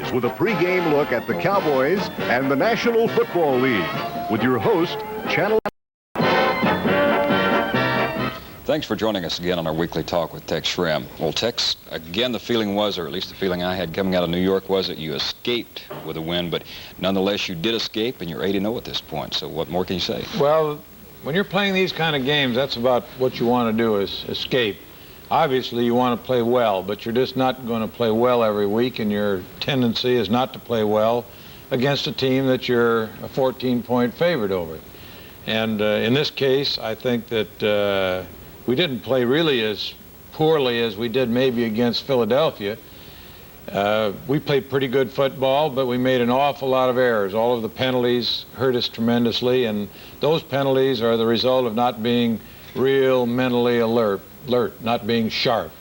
begins with a pregame look at the Cowboys and the National Football League with your host, Channel. Thanks for joining us again on our weekly talk with Tex Schramm. Well, Tex, again, the feeling was, or at least the feeling I had coming out of New York, was that you escaped with a win, but nonetheless, you did escape, and you're 8-0 at this point. So what more can you say? Well, when you're playing these kind of games, that's about what you want to do, is escape. Obviously, you want to play well, but you're just not going to play well every week, and your tendency is not to play well against a team that you're a 14-point favorite over. And in this case, I think that we didn't play really as poorly as we did maybe against Philadelphia. We played pretty good football, but we made an awful lot of errors. All of the penalties hurt us tremendously, and those penalties are the result of not being real mentally alert, not being sharp.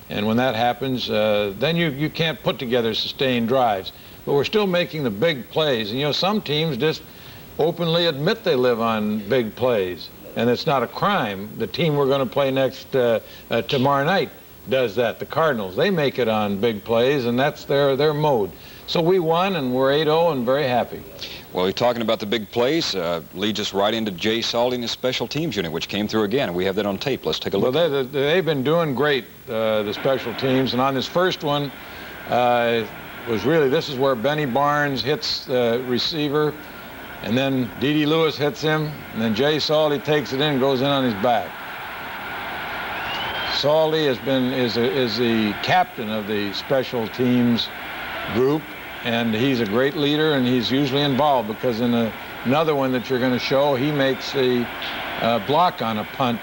And when that happens, then you can't put together sustained drives. But we're still making the big plays. And, you know, some teams just openly admit they live on big plays, and it's not a crime. The team we're going to play next tomorrow night does that. The Cardinals, they make it on big plays, and that's their mode. So we won, and we're 8-0 and very happy. Well, you're talking about the big plays, leads us right into Jay Salty and his special teams unit, which came through again, and we have that on tape. Let's take a look. Well, they've been doing great, the special teams, and on this first one, this is where Benny Barnes hits the receiver, and then D.D. Lewis hits him, and then Jay Salty takes it in and goes in on his back. Salty is the captain of the special teams group, and he's a great leader, and he's usually involved because in another one that you're going to show, he makes a block on a punt,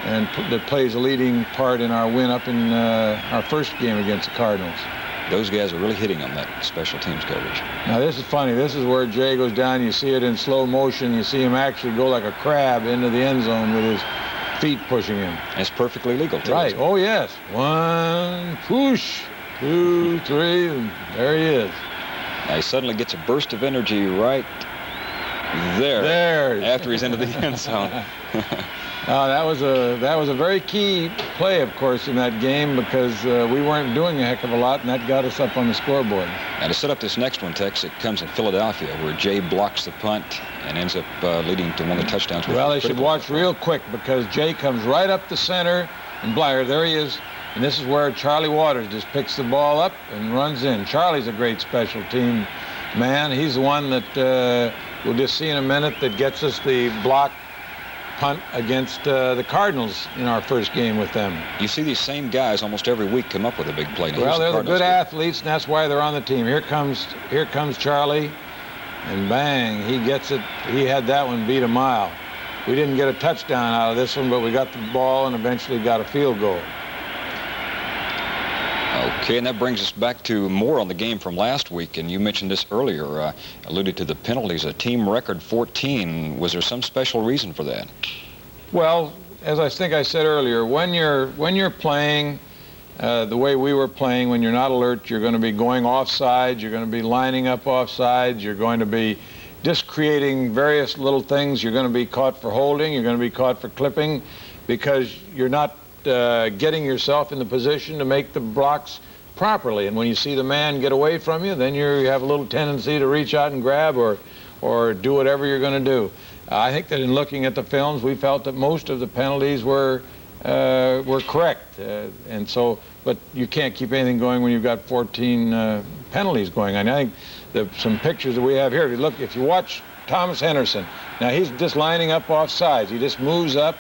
and that plays a leading part in our win up in our first game against the Cardinals. Those guys are really hitting on that special teams coverage. Now, this is funny. This is where Jay goes down. You see it in slow motion. You see him actually go like a crab into the end zone with his feet pushing him. And it's perfectly legal, too. Right. Oh, yes. 1, push, 2, 3, and there he is. Now, he suddenly gets a burst of energy right there. After he's into the end zone. That was a very key play, of course, in that game because we weren't doing a heck of a lot, and that got us up on the scoreboard. Now, to set up this next one, Tex, it comes in Philadelphia, where Jay blocks the punt and ends up leading to one of the touchdowns. Well, they should watch real quick because Jay comes right up the center, and Blair, there he is. And this is where Charlie Waters just picks the ball up and runs in. Charlie's a great special team man. He's the one that we'll just see in a minute that gets us the block punt against the Cardinals in our first game with them. You see these same guys almost every week come up with a big play. Now, well, they're the good athletes, and that's why they're on the team. Here comes Charlie, and bang, he gets it. He had that one beat a mile. We didn't get a touchdown out of this one, but we got the ball and eventually got a field goal. Okay, and that brings us back to more on the game from last week, and you mentioned this earlier, alluded to the penalties, a team record 14. Was there some special reason for that? Well, as I think I said earlier, when you're playing the way we were playing, when you're not alert, you're going to be going offside, you're going to be lining up offsides, you're going to be just creating various little things. You're going to be caught for holding, you're going to be caught for clipping, because you're not getting yourself in the position to make the blocks properly. And when you see the man get away from you, then you have a little tendency to reach out and grab or do whatever you're going to do. I think that in looking at the films, we felt that most of the penalties were correct. And so, but you can't keep anything going when you've got 14 penalties going on. I think some pictures that we have here, if you watch Thomas Henderson, now he's just lining up off sides. He just moves up,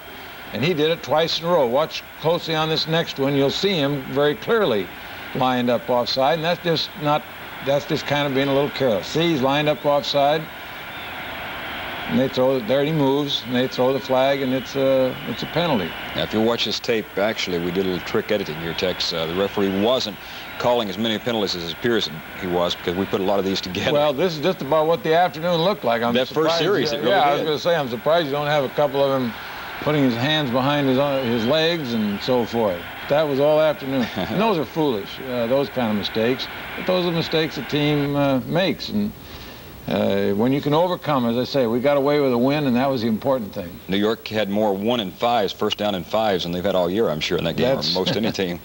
and he did it twice in a row. Watch closely on this next one. You'll see him very clearly lined up offside, and that's just kind of being a little careless. See, he's lined up offside, and they throw it. There he moves, and they throw the flag, and it's a penalty. Now, if you watch this tape, actually, we did a little trick editing here, Tex. The referee wasn't calling as many penalties as it appears he was, because we put a lot of these together. Well, this is just about what the afternoon looked like. That first series, it really yeah, did. I was going to say, I'm surprised you don't have a couple of them putting his hands behind his legs and so forth. That was all afternoon. And those are foolish, those kind of mistakes. But those are mistakes a team makes. And when you can overcome, as I say, we got away with a win, and that was the important thing. New York had more 1 and 5s, first down and 5s, than they've had all year, I'm sure, in that game, or most any team.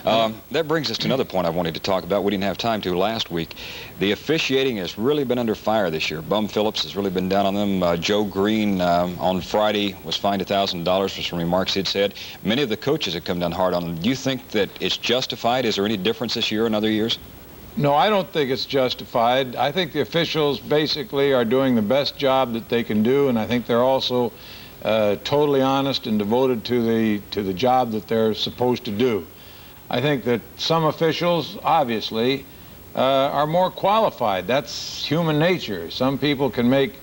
That brings us to another point I wanted to talk about. We didn't have time to last week. The officiating has really been under fire this year. Bum Phillips has really been down on them. Joe Green on Friday was fined $1,000 for some remarks he'd said. Many of the coaches have come down hard on him. Do you think that it's justified? Is there any difference this year and other years? No, I don't think it's justified. I think the officials basically are doing the best job that they can do, and I think they're also totally honest and devoted to the job that they're supposed to do. I think that some officials, obviously, are more qualified. That's human nature. Some people can make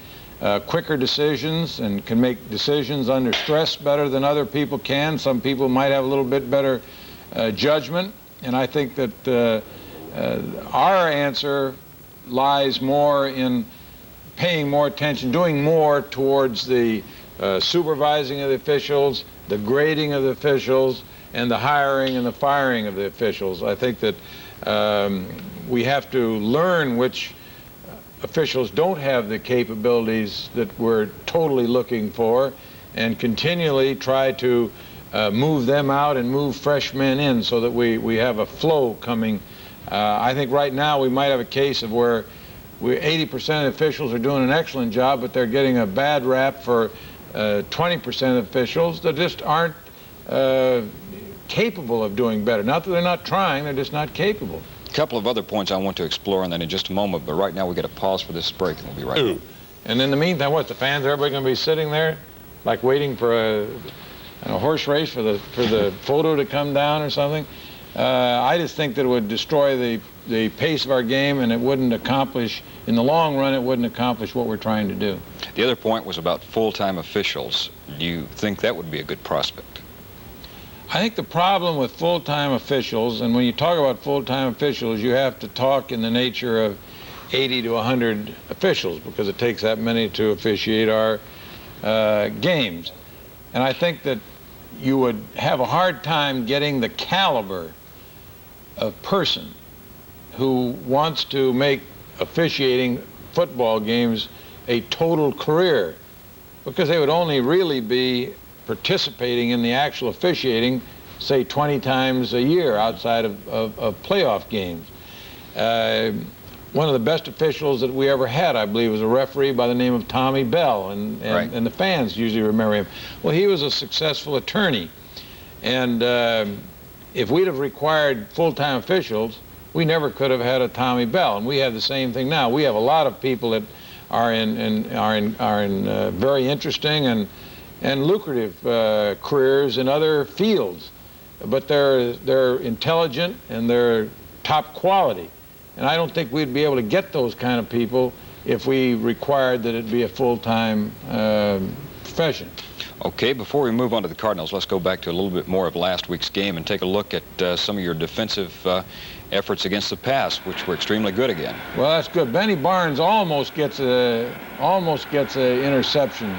quicker decisions and can make decisions under stress better than other people can. Some people might have a little bit better judgment, and I think that our answer lies more in paying more attention, doing more towards the supervising of the officials, the grading of the officials, and the hiring and the firing of the officials. I think that we have to learn which officials don't have the capabilities that we're totally looking for and continually try to move them out and move fresh men in so that we have a flow coming. I think right now we might have a case of where 80% of officials are doing an excellent job, but they're getting a bad rap for 20% of officials that just aren't capable of doing better. Not that they're not trying, they're just not capable. A couple of other points I want to explore on that in just a moment, but right now we got to pause for this break, and we'll be right back. And in the meantime, what, the fans, everybody going to be sitting there like waiting for a horse race for the photo to come down or something? I just think that it would destroy the pace of our game, and it wouldn't accomplish, in the long run, it wouldn't accomplish what we're trying to do. The other point was about full-time officials. Do you think that would be a good prospect? I think the problem with full-time officials, and when you talk about full-time officials, you have to talk in the nature of 80 to 100 officials, because it takes that many to officiate our games. And I think that you would have a hard time getting the caliber of person who wants to make officiating football games a total career, because they would only really be participating in the actual officiating, say, 20 times a year outside of playoff games. One of the best officials that we ever had, I believe, was a referee by the name of Tommy Bell, and the fans usually remember him. Well, he was a successful attorney, and if we'd have required full-time officials, we never could have had a Tommy Bell, and we have the same thing now. We have a lot of people that are in very interesting and lucrative careers in other fields, but they're intelligent and they're top quality. And I don't think we'd be able to get those kind of people if we required that it be a full-time profession. Okay, before we move on to the Cardinals, let's go back to a little bit more of last week's game and take a look at some of your defensive efforts against the pass, which were extremely good again. Well, that's good. Benny Barnes almost gets a interception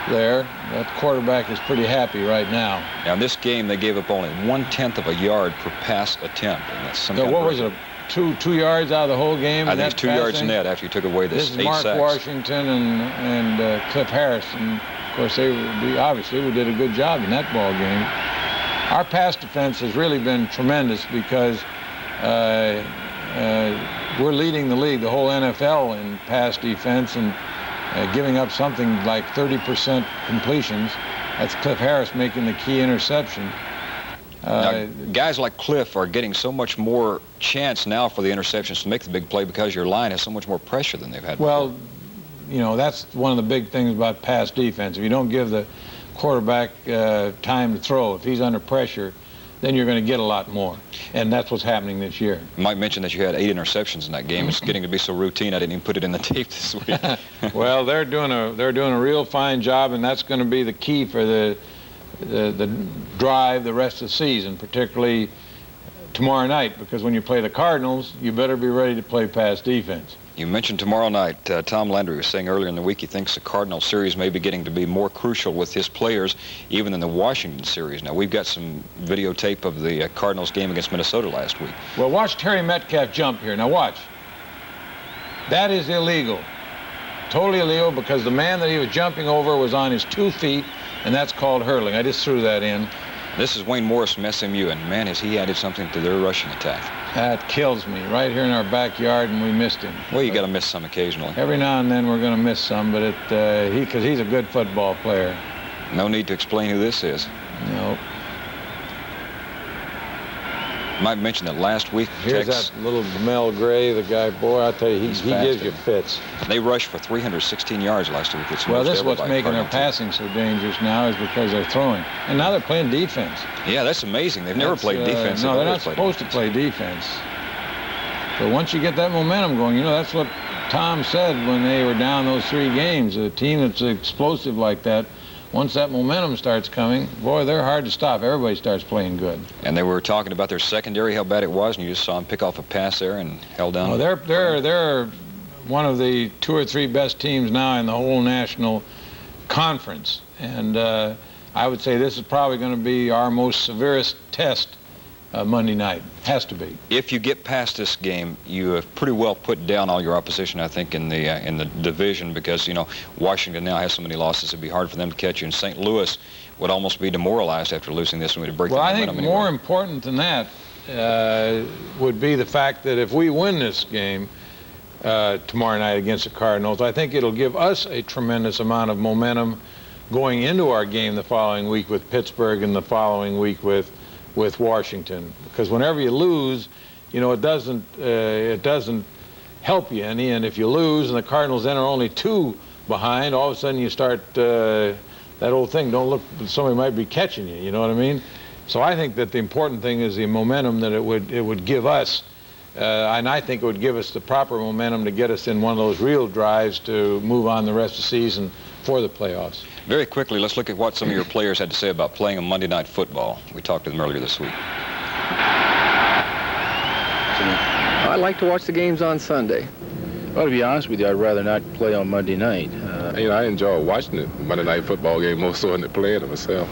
there. That quarterback is pretty happy right now. Now, in this game, they gave up only 1/10 of a yard per pass attempt. And that's some what was it? Two yards out of the whole game? I think it's 2 yards net after you took away this 8 Mark sacks. Washington and Cliff Harris. And, of course, obviously we did a good job in that ball game. Our pass defense has really been tremendous because we're leading the league, the whole NFL, in pass defense, and giving up something like 30% completions. That's Cliff Harris making the key interception. Now, guys like Cliff are getting so much more chance now for the interceptions to make the big play because your line has so much more pressure than they've had before. Well, you know, that's one of the big things about pass defense. If you don't give the quarterback time to throw, if he's under pressure, then you're going to get a lot more. And that's what's happening this year. You might mention that you had 8 interceptions in that game. It's getting to be so routine, I didn't even put it in the tape this week. Well, they're doing a real fine job, and that's going to be the key for the drive the rest of the season, particularly tomorrow night, because when you play the Cardinals, you better be ready to play pass defense. You mentioned tomorrow night, Tom Landry was saying earlier in the week he thinks the Cardinal series may be getting to be more crucial with his players even than the Washington series. Now, we've got some videotape of the Cardinals game against Minnesota last week. Well, watch Terry Metcalf jump here. Now, watch. That is illegal. Totally illegal, because the man that he was jumping over was on his 2 feet, and that's called hurling. I just threw that in. This is Wayne Morris from SMU, and man, has he added something to their rushing attack. That kills me. Right here in our backyard, and we missed him. Well, you got to miss some occasionally. Every now and then we're going to miss some, but because he's a good football player. No need to explain who this is. No. Might mention that last week, Here's Tex, that little Mel Gray, the guy, boy, I tell you, he gives you fits. They rushed for 316 yards last week. Well, this is what's making their passing so dangerous now is because they're throwing. And now they're playing defense. Yeah, that's amazing. They've never played defense. No, they're not supposed to play defense. But once you get that momentum going, you know, that's what Tom said when they were down those 3 games. A team that's explosive like that, once that momentum starts coming, boy, they're hard to stop. Everybody starts playing good. And they were talking about their secondary, how bad it was, and you just saw them pick off a pass there and held down. Well, they're one of the 2 or 3 best teams now in the whole national conference. And I would say this is probably going to be our most severest test Monday night. Has to be. If you get past this game, you have pretty well put down all your opposition, I think, in the division, because, you know, Washington now has so many losses, it'd be hard for them to catch you. And St. Louis would almost be demoralized after losing this one to break the momentum. Well, I think more important than that would be the fact that if we win this game tomorrow night against the Cardinals, I think it'll give us a tremendous amount of momentum going into our game the following week with Pittsburgh and the following week with Washington, because whenever you lose, you know, it doesn't help you any. And if you lose and the Cardinals then are only 2 behind, all of a sudden you start that old thing, don't look, somebody might be catching you, you know what I mean? So I think that the important thing is the momentum that it would give us, and I think it would give us the proper momentum to get us in one of those real drives to move on the rest of the season for the playoffs. Very quickly, let's look at what some of your players had to say about playing a Monday Night Football. We talked to them earlier this week. I like to watch the games on Sunday. Well, to be honest with you, I'd rather not play on Monday night. You know, I enjoy watching the Monday Night Football game more so than playing it myself.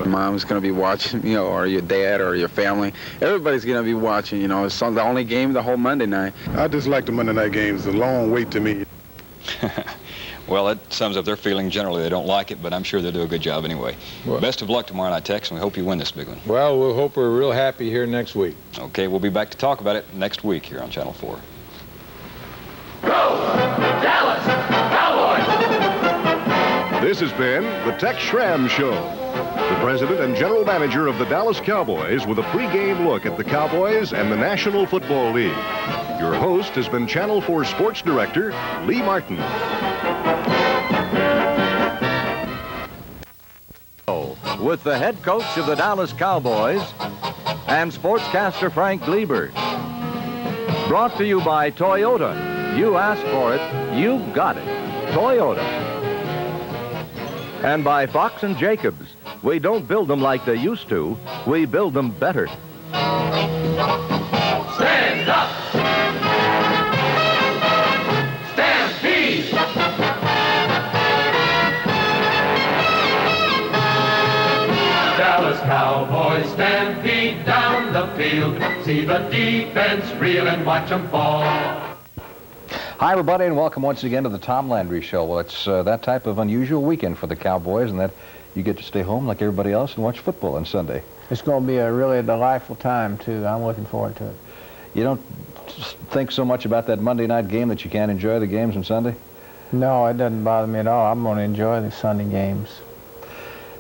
Mom's going to be watching, you know, or your dad or your family. Everybody's going to be watching, you know. It's the only game the whole Monday night. I just like the Monday night games. It's a long wait to me. Well, that sums up their feeling. Generally, they don't like it, but I'm sure they'll do a good job anyway. Well, best of luck tomorrow night, Tex, and we hope you win this big one. Well, we'll hope we're real happy here next week. Okay, we'll be back to talk about it next week here on Channel 4. Go, Dallas Cowboys! This has been the Tex Schramm Show. The president and general manager of the Dallas Cowboys with a pregame look at the Cowboys and the National Football League. Your host has been Channel 4 Sports Director Lee Martin. With the head coach of the Dallas Cowboys and sportscaster Frank Lieber. Brought to you by Toyota. You asked for it, you got it. Toyota. And by Fox and Jacobs. We don't build them like they used to. We build them better. Stand up! Stampede! Dallas Cowboys stampede down the field. See the defense reel and watch them fall. Hi, everybody, and welcome once again to the Tom Landry Show. Well, it's that type of unusual weekend for the Cowboys, and that you get to stay home like everybody else and watch football on Sunday. It's going to be a really delightful time, too. I'm looking forward to it. You don't think so much about that Monday night game that you can't enjoy the games on Sunday? No, it doesn't bother me at all. I'm going to enjoy the Sunday games.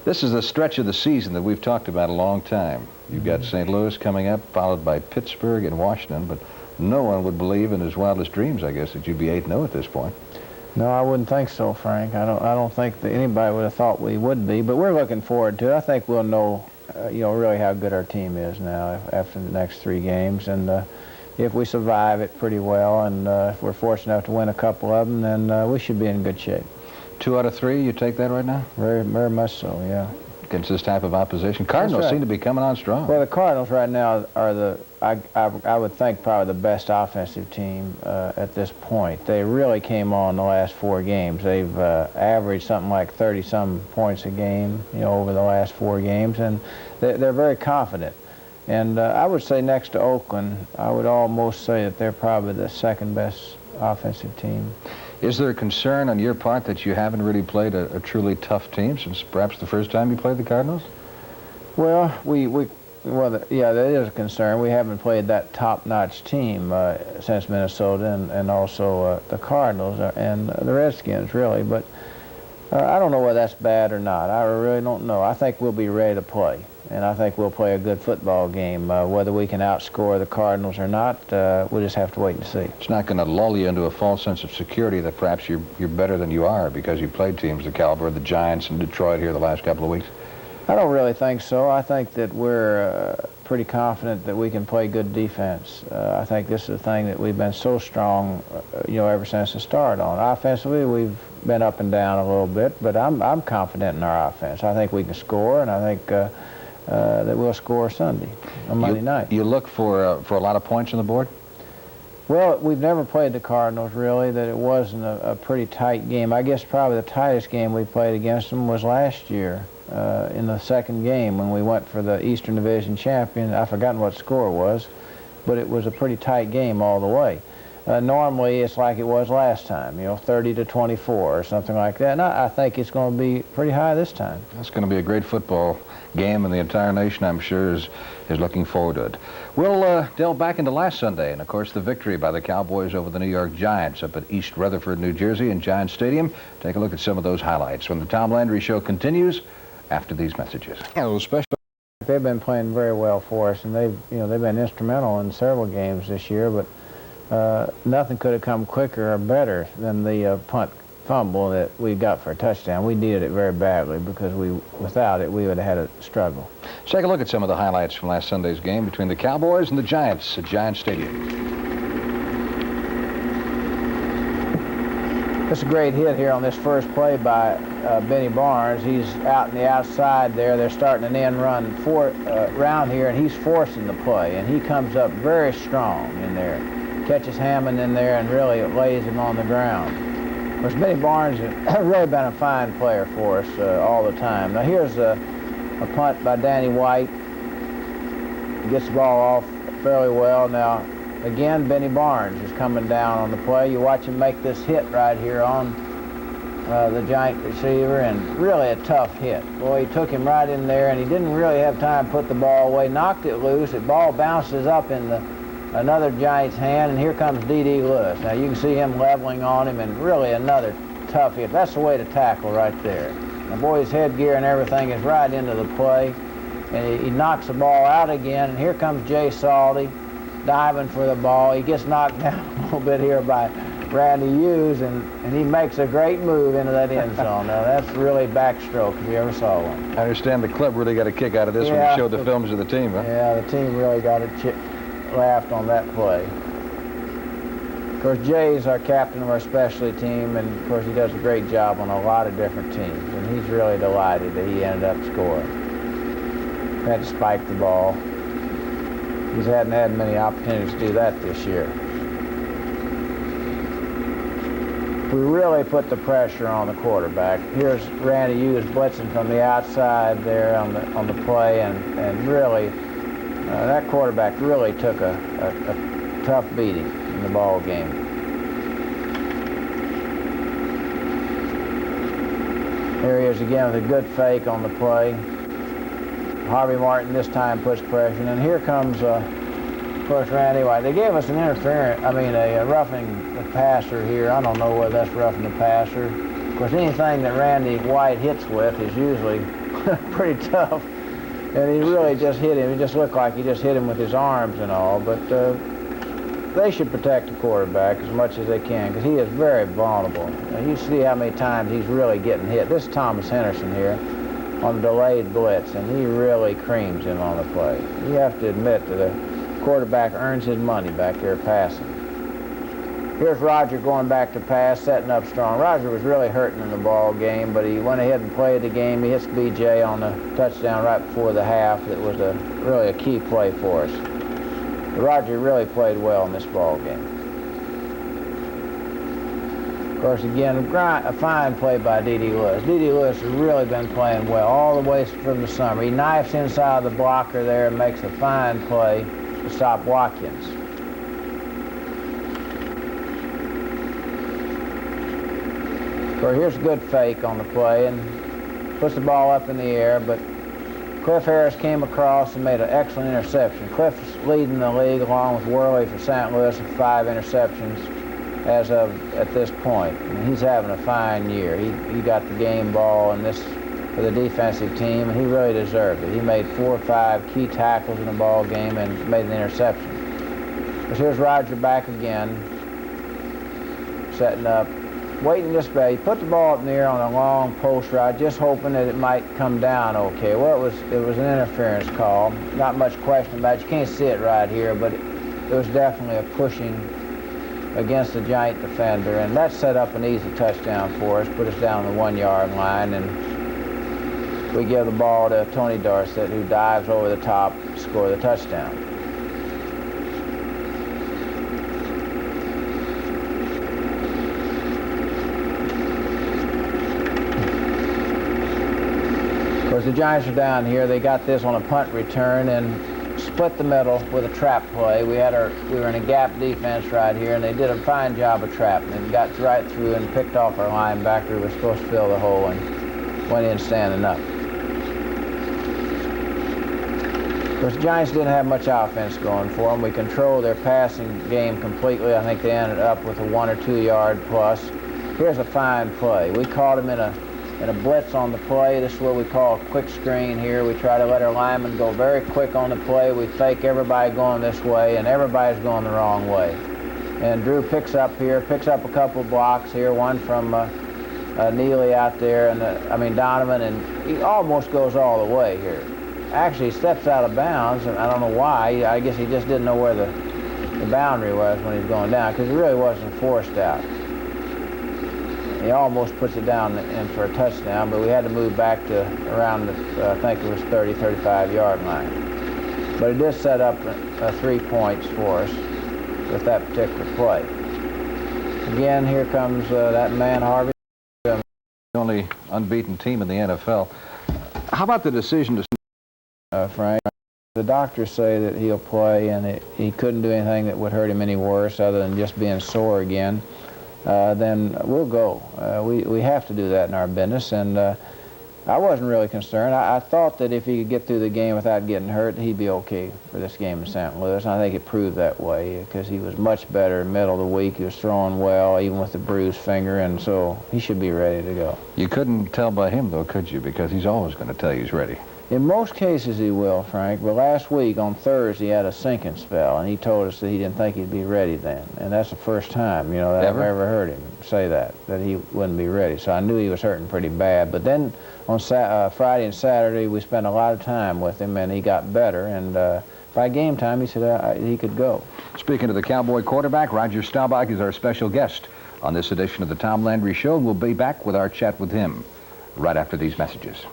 This is the stretch of the season that we've talked about a long time. You've got St. Louis coming up, followed by Pittsburgh and Washington, but no one would believe in his wildest dreams, I guess, that you'd be 8-0 at this point. No, I wouldn't think so, Frank. I don't think that anybody would have thought we would be, but we're looking forward to it. I think we'll know, really how good our team is now after the next 3 games, and if we survive it pretty well, and if we're fortunate enough to win a couple of them, then we should be in good shape. 2 out of 3, you take that right now? Very, very much so, yeah. Against this type of opposition. Cardinals seem to be coming on strong. Well, the Cardinals right now are I would think probably the best offensive team at this point. They really came on the last 4 games. They've averaged something like 30-some points a game, over the last 4 games, and they're very confident. And I would say next to Oakland, I would almost say that they're probably the second best offensive team. Is there a concern on your part that you haven't really played a truly tough team since perhaps the first time you played the Cardinals? Well, yeah, that is a concern. We haven't played that top-notch team since Minnesota and also the Cardinals and the Redskins, really. But I don't know whether that's bad or not. I really don't know. I think we'll be ready to play, and I think we'll play a good football game. Whether we can outscore the Cardinals or not, we'll just have to wait and see. It's not going to lull you into a false sense of security that perhaps you're better than you are because you played teams the caliber of the Giants and Detroit here the last couple of weeks? I don't really think so. I think that we're pretty confident that we can play good defense. I think this is the thing that we've been so strong, ever since the start on. Offensively, we've been up and down a little bit, but I'm confident in our offense. I think we can score, and I think that we'll score Sunday on Monday night. You look for a lot of points on the board? Well, we've never played the Cardinals, really, that it wasn't a pretty tight game. I guess probably the tightest game we played against them was last year. In the second game when we went for the Eastern Division champion. I've forgotten what the score was, but it was a pretty tight game all the way. Normally it's like it was last time, 30-24 or something like that. And I think it's going to be pretty high this time. That's going to be a great football game, and the entire nation, I'm sure, is looking forward to it. We'll delve back into last Sunday, and of course the victory by the Cowboys over the New York Giants up at East Rutherford, New Jersey, in Giants Stadium. Take a look at some of those highlights when the Tom Landry Show continues after these messages. They've been playing very well for us, and they've been instrumental in several games this year, but nothing could have come quicker or better than the punt fumble that we got for a touchdown. We needed it very badly because without it, we would have had a struggle. Let's take a look at some of the highlights from last Sunday's game between the Cowboys and the Giants at Giants Stadium. It's a great hit here on this first play by Benny Barnes. He's out in the outside there. They're starting an end run round here, and he's forcing the play, and he comes up very strong in there. Catches Hammond in there and really lays him on the ground. Of course, Benny Barnes has really been a fine player for us all the time. Now here's a punt by Danny White. He gets the ball off fairly well. Now, again, Benny Barnes is coming down on the play. You watch him make this hit right here on the Giant receiver, and really a tough hit. Boy, he took him right in there, and he didn't really have time to put the ball away. Knocked it loose. The ball bounces up in another Giant's hand, and here comes D.D. Lewis. Now, you can see him leveling on him, and really another tough hit. That's the way to tackle right there. Now, boy, his headgear and everything is right into the play, and he knocks the ball out again, and here comes Jay Salty diving for the ball. He gets knocked down a little bit here by Randy Hughes, and he makes a great move into that end zone. Now, that's really backstroke if you ever saw one. I understand the club really got a kick out of this when they showed the films of the team, huh? Yeah, the team really got laughed on that play. Of course, Jay's our captain of our specialty team, and of course he does a great job on a lot of different teams, and he's really delighted that he ended up scoring. Had to spike the ball. He hadn't had many opportunities to do that this year. We really put the pressure on the quarterback. Here's Randy Hughes blitzing from the outside there on the play, and really that quarterback really took a tough beating in the ball game. Here he is again with a good fake on the play. Harvey Martin this time puts pressure, and here comes, of course, Randy White. They gave us an a roughing the passer here. I don't know whether that's roughing the passer. Of course, anything that Randy White hits with is usually pretty tough, and he really just hit him. It just looked like he just hit him with his arms and all, but they should protect the quarterback as much as they can because he is very vulnerable. And you see how many times he's really getting hit. This is Thomas Henderson here on delayed blitz, and he really creams him on the play. You have to admit that the quarterback earns his money back there passing. Here's Roger going back to pass, setting up strong. Roger was really hurting in the ball game, but he went ahead and played the game. He hits B.J. on the touchdown right before the half. That was really a key play for us. But Roger really played well in this ball game. Of course, again, a fine play by D.D. Lewis. D.D. Lewis has really been playing well all the way from the summer. He knifes inside the blocker there and makes a fine play to stop Watkins. Of course, here's a good fake on the play and puts the ball up in the air, but of Cliff Harris came across and made an excellent interception. Cliff's leading the league along with Worley for St. Louis with 5 interceptions as of at this point. And he's having a fine year. He got the game ball in this for the defensive team, and he really deserved it. He made 4 or 5 key tackles in the ball game and made an interception. But here's Roger back again, setting up, waiting this way. He put the ball up in the air on a long post route, just hoping that it might come down okay. Well, it was an interference call. Not much question about it. You can't see it right here, but it was definitely a pushing against the giant defender, and that set up an easy touchdown for us, put us down the 1-yard line, and we give the ball to Tony Dorsett, who dives over the top to score the touchdown. Of course, the Giants are down here. They got this on a punt return and split the middle with a trap play. We were in a gap defense right here, and they did a fine job of trapping it. Got right through and picked off our linebacker who was supposed to fill the hole and went in standing up. Of course, the Giants didn't have much offense going for them. We controlled their passing game completely. I think they ended up with a 1 or 2 yard plus. Here's a fine play. We caught him in a blitz on the play. This is what we call a quick screen here. We try to let our linemen go very quick on the play. We fake everybody going this way, and everybody's going the wrong way. And Drew picks up here, picks up a couple blocks here, one from Neely out there, and Donovan, and he almost goes all the way here. Actually, he steps out of bounds, and I don't know why. I guess he just didn't know where the boundary was when he was going down, because he really wasn't forced out. He almost puts it down in for a touchdown, but we had to move back to around the, I think it was 30, 35-yard line. But it did set up 3 points for us with that particular play. Again, here comes that man, Harvey. The only unbeaten team in the NFL. How about the decision to... Frank, the doctors say that he'll play, and he couldn't do anything that would hurt him any worse other than just being sore again. Then we'll go. We have to do that in our business, and I wasn't really concerned. I thought that if he could get through the game without getting hurt, he'd be okay for this game in St. Louis, and I think it proved that way because he was much better in the middle of the week. He was throwing well, even with the bruised finger, and so he should be ready to go. You couldn't tell by him, though, could you? Because he's always going to tell you he's ready. In most cases he will, Frank, but last week on Thursday he had a sinking spell, and he told us that he didn't think he'd be ready then. And that's the first time, that I've ever heard him say that he wouldn't be ready. So I knew he was hurting pretty bad. But then on Friday and Saturday we spent a lot of time with him, and he got better. And by game time he said he could go. Speaking of the Cowboy quarterback, Roger Staubach is our special guest on this edition of the Tom Landry Show, and we'll be back with our chat with him right after these messages.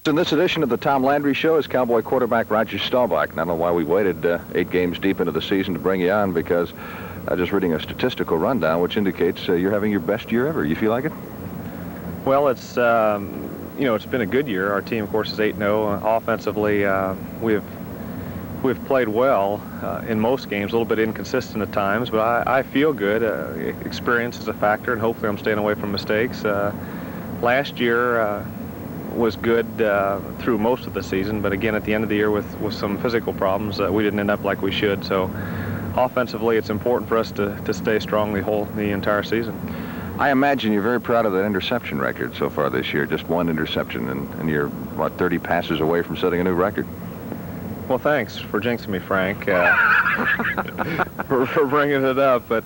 In this edition of the Tom Landry Show is Cowboy quarterback Roger Staubach. I don't know why we waited 8 games deep into the season to bring you on, because just reading a statistical rundown which indicates you're having your best year ever. You feel like it? Well, it's it's been a good year. Our team, of course, is 8-0. Offensively, we've played well in most games, a little bit inconsistent at times, but I feel good. Experience is a factor, and hopefully I'm staying away from mistakes. Last year was good through most of the season, but again at the end of the year with some physical problems, we didn't end up like we should. So offensively it's important for us to stay strong the entire season. I imagine you're very proud of that interception record so far this year. Just 1 interception, and you're, 30 passes away from setting a new record. Well, thanks for jinxing me, Frank, for bringing it up, but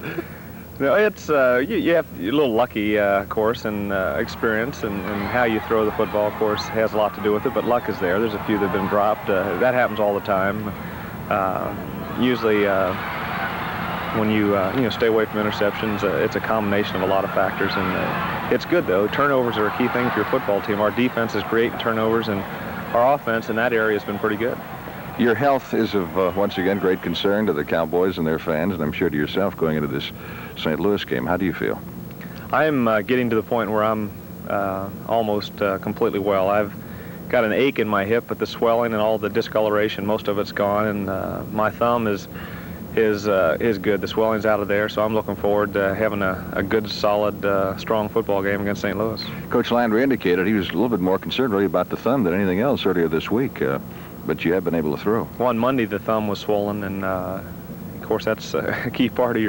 it's you have a little lucky, of course, and experience, and how you throw the football, of course, has a lot to do with it. But luck is there. There's a few that have been dropped. That happens all the time. Usually, when you stay away from interceptions, it's a combination of a lot of factors, and it's good though. Turnovers are a key thing for your football team. Our defense is great in turnovers, and our offense in that area has been pretty good. Your health is of, once again, great concern to the Cowboys and their fans, and I'm sure to yourself going into this St. Louis game. How do you feel? I'm getting to the point where I'm almost completely well. I've got an ache in my hip, but the swelling and all the discoloration, most of it's gone, and my thumb is is good. The swelling's out of there, so I'm looking forward to having a good, solid, strong football game against St. Louis. Coach Landry indicated he was a little bit more concerned really about the thumb than anything else earlier this week, but you have been able to throw. Well, on Monday the thumb was swollen, and of course that's a key part of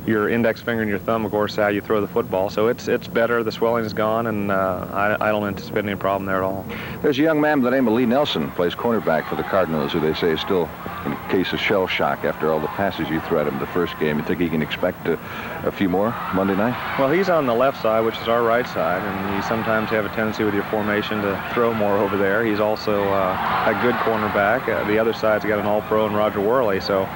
your index finger and your thumb, of course, how you throw the football. So it's better. The swelling is gone, and I don't anticipate any problem there at all. There's a young man by the name of Lee Nelson, plays cornerback for the Cardinals, who they say is still in a case of shell shock after all the passes you threw at him the first game. You think he can expect a few more Monday night? Well, he's on the left side, which is our right side, and you sometimes have a tendency with your formation to throw more over there. He's also a good cornerback. The other side's got an all-pro in Roger Worley, so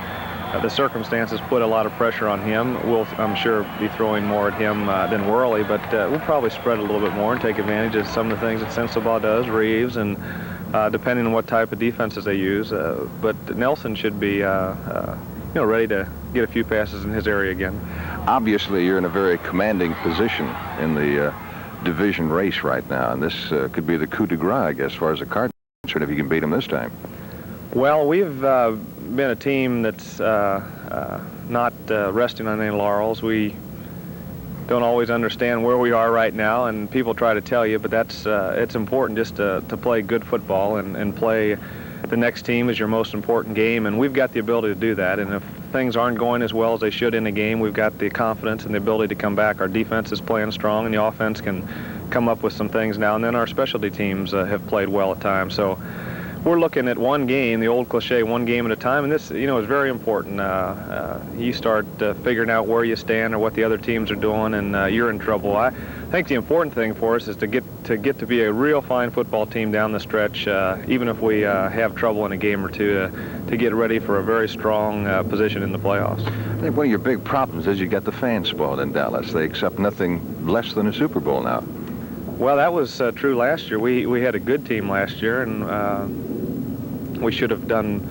the circumstances put a lot of pressure on him. We'll, I'm sure, be throwing more at him than Worley, but we'll probably spread a little bit more and take advantage of some of the things that Sensabaugh does, Reeves, and depending on what type of defenses they use. But Nelson should be ready to get a few passes in his area again. Obviously, you're in a very commanding position in the division race right now, and this could be the coup de grace, I guess, as far as the Cardinals are concerned, if you can beat them this time. Well, we've been a team that's not resting on any laurels. We don't always understand where we are right now, and people try to tell you, but that's it's important just to play good football and play the next team is your most important game, and we've got the ability to do that. And if things aren't going as well as they should in a game, we've got the confidence and the ability to come back. Our defense is playing strong, and the offense can come up with some things now and then. Our specialty teams have played well at times. So we're looking at one game, the old cliche, one game at a time, and this, is very important. You start figuring out where you stand or what the other teams are doing, and you're in trouble. I think the important thing for us is to get to be a real fine football team down the stretch, even if we have trouble in a game or two, to get ready for a very strong position in the playoffs. I think one of your big problems is you got the fans spoiled in Dallas. They accept nothing less than a Super Bowl now. Well, that was true last year. We had a good team last year, and we should have done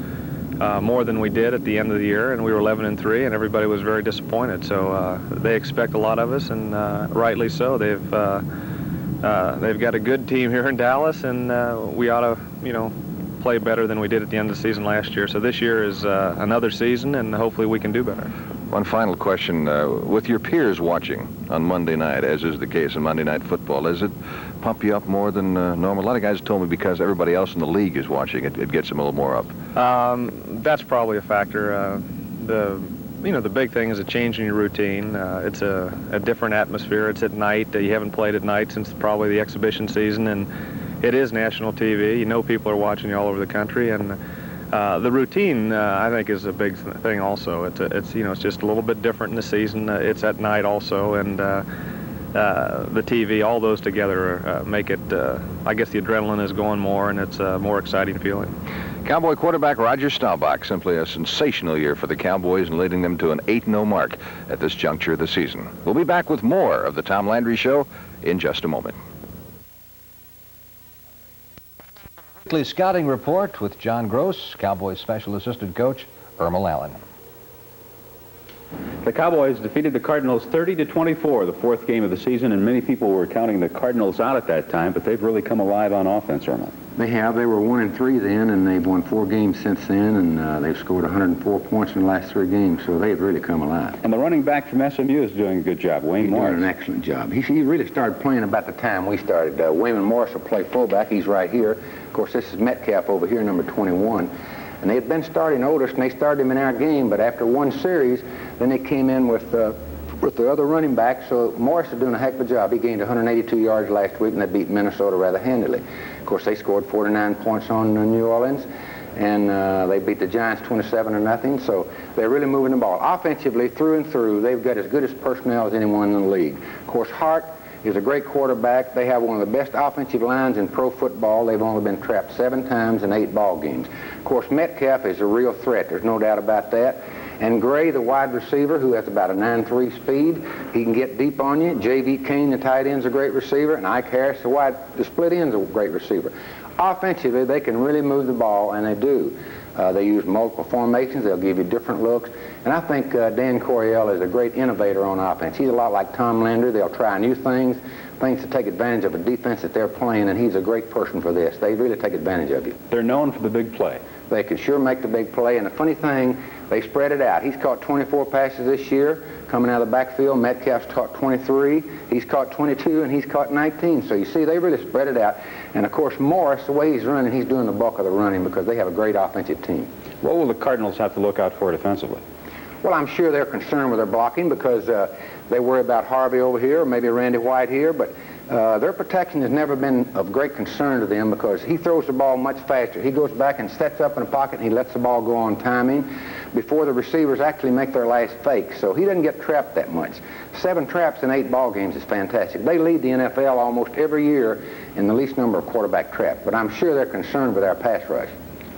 more than we did at the end of the year, and we were 11-3, and everybody was very disappointed. So they expect a lot of us, and rightly so. They've got a good team here in Dallas, and we ought to, play better than we did at the end of the season last year. So this year is another season, and hopefully we can do better. One final question. With your peers watching on Monday night, as is the case in Monday Night Football, does it pump you up more than normal? A lot of guys told me because everybody else in the league is watching, it gets them a little more up. That's probably a factor. The big thing is a change in your routine. It's a different atmosphere. It's at night. You haven't played at night since probably the exhibition season, and it is national TV. People are watching you all over the country, and the routine, I think, is a big thing also. It's just a little bit different in the season. It's at night also, and the TV, all those together make it, I guess the adrenaline is going more, and it's a more exciting feeling. Cowboy quarterback Roger Staubach, simply a sensational year for the Cowboys and leading them to an 8-0 mark at this juncture of the season. We'll be back with more of the Tom Landry Show in just a moment. Weekly scouting report with John Gross, Cowboys special assistant coach Ermal Allen. The Cowboys defeated the Cardinals 30-24, the fourth game of the season, and many people were counting the Cardinals out at that time, but they've really come alive on offense, Ermal. They have. They were 1-3 then, and they've won 4 games since then, and they've scored 104 points in the last 3 games, so they've really come alive. And the running back from SMU is doing a good job, Wayne Morris. He's doing an excellent job. He really started playing about the time we started. Wayman Morris will play fullback. He's right here. Of course, this is Metcalf over here, number 21. And they had been starting Otis, and they started him in our game, but after one series, then they came in with the other running back, so Morris is doing a heck of a job. He gained 182 yards last week, and they beat Minnesota rather handily. Of course, they scored 49 points on New Orleans, and they beat the Giants 27-0, so they're really moving the ball. Offensively, through and through, they've got as good as personnel as anyone in the league. Of course, Hart is a great quarterback. They have one of the best offensive lines in pro football. They've only been trapped 7 times in 8 ball games. Of course, Metcalf is a real threat. There's no doubt about that. And Gray, the wide receiver, who has about a 9.3 speed, he can get deep on you. J.V. Kane, the tight end, is a great receiver. And Ike Harris, the split end, is a great receiver. Offensively, they can really move the ball, and they do. They use multiple formations. They'll give you different looks. And I think Dan Coryell is a great innovator on offense. He's a lot like Tom Landry. They'll try new things to take advantage of a defense that they're playing, and he's a great person for this. They really take advantage of you. They're known for the big play. they can sure make the big play. And the funny thing, they spread it out. He's caught 24 passes this year coming out of the backfield. Metcalf's caught 23. He's caught 22, and he's caught 19. So you see, they really spread it out. And, of course, Morris, the way he's running, he's doing the bulk of the running because they have a great offensive team. What will the Cardinals have to look out for defensively? Well, I'm sure they're concerned with their blocking because they worry about Harvey over here, or maybe Randy White here, but their protection has never been of great concern to them because he throws the ball much faster. He goes back and sets up in a pocket and he lets the ball go on timing before the receivers actually make their last fake. So he doesn't get trapped that much. 7 traps in 8 ball games is fantastic. They lead the NFL almost every year in the least number of quarterback traps, but I'm sure they're concerned with our pass rush.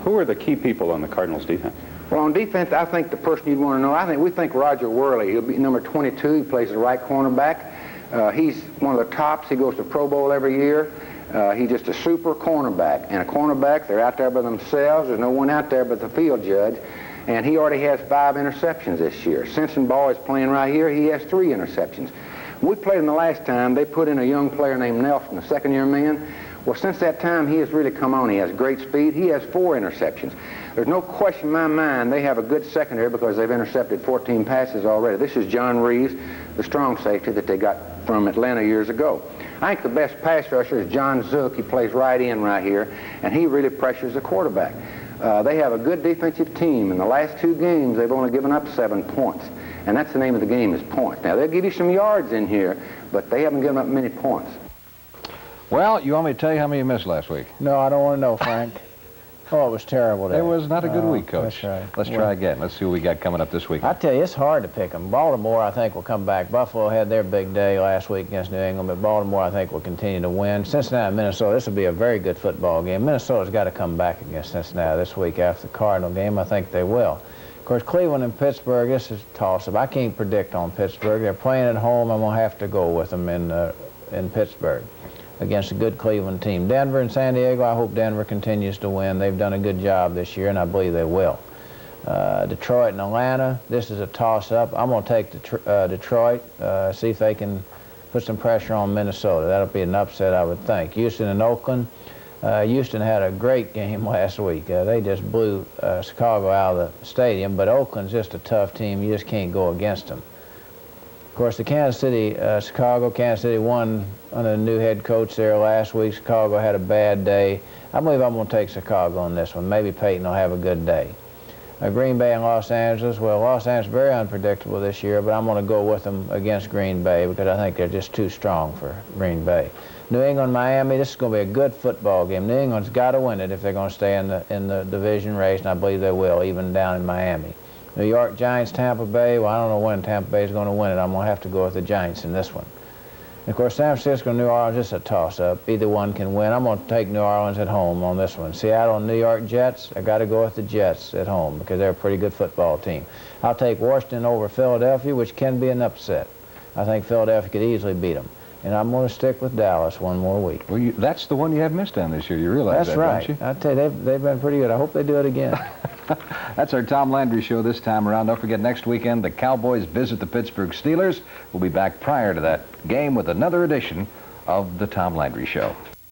Who are the key people on the Cardinals' defense? Well, on defense, I think the person you'd want to know, we think Roger Worley. He'll be number 22. He plays the right cornerback. He's one of the tops. He goes to Pro Bowl every year. He's just a super cornerback. And a cornerback, they're out there by themselves. There's no one out there but the field judge. And he already has 5 interceptions this year. Simpson Ball is playing right here. He has 3 interceptions. When we played him the last time, they put in a young player named Nelson, a second-year man. Well, since that time, he has really come on. He has great speed. He has 4 interceptions. There's no question in my mind they have a good secondary because they've intercepted 14 passes already. This is John Reeves, the strong safety that they got from Atlanta years ago. I think the best pass rusher is John Zook. He plays right in right here, and he really pressures the quarterback. They have a good defensive team. In the last 2 games, they've only given up 7 points, and that's the name of the game is points. Now, they'll give you some yards in here, but they haven't given up many points. Well, you want me to tell you how many you missed last week? No, I don't want to know, Frank. Oh, it was terrible today. It was not a good week, Coach. That's right. Let's try again. Let's see what we got coming up this week. I tell you, it's hard to pick them. Baltimore, I think, will come back. Buffalo had their big day last week against New England, but Baltimore, I think, will continue to win. Cincinnati, Minnesota, this will be a very good football game. Minnesota's got to come back against Cincinnati this week after the Cardinal game. I think they will. Of course, Cleveland and Pittsburgh, this is a toss-up. I can't predict on Pittsburgh. They're playing at home. I'm going to have to go with them in Pittsburgh against a good Cleveland team. Denver and San Diego, I hope Denver continues to win. They've done a good job this year, and I believe they will. Detroit and Atlanta, this is a toss-up. I'm going to take Detroit, see if they can put some pressure on Minnesota. That'll be an upset, I would think. Houston and Oakland. Houston had a great game last week. They just blew Chicago out of the stadium, but Oakland's just a tough team. You just can't go against them. Of course, the Kansas City won under the new head coach there last week. Chicago had a bad day. I believe I'm going to take Chicago on this one. Maybe Peyton will have a good day. Green Bay and Los Angeles. Well, Los Angeles is very unpredictable this year, but I'm going to go with them against Green Bay because I think they're just too strong for Green Bay. New England, Miami, this is going to be a good football game. New England's got to win it if they're going to stay in the division race, and I believe they will, even down in Miami. New York Giants, Tampa Bay. Well, I don't know when Tampa Bay is going to win it. I'm going to have to go with the Giants in this one. And of course, San Francisco and New Orleans, this is a toss-up. Either one can win. I'm going to take New Orleans at home on this one. Seattle and New York Jets, I got to go with the Jets at home because they're a pretty good football team. I'll take Washington over Philadelphia, which can be an upset. I think Philadelphia could easily beat them. And I'm going to stick with Dallas one more week. Well, that's the one you have missed down this year. You realize that's that, right. don't you? I tell you, they've been pretty good. I hope they do it again. That's our Tom Landry Show this time around. Don't forget, next weekend, the Cowboys visit the Pittsburgh Steelers. We'll be back prior to that game with another edition of the Tom Landry Show.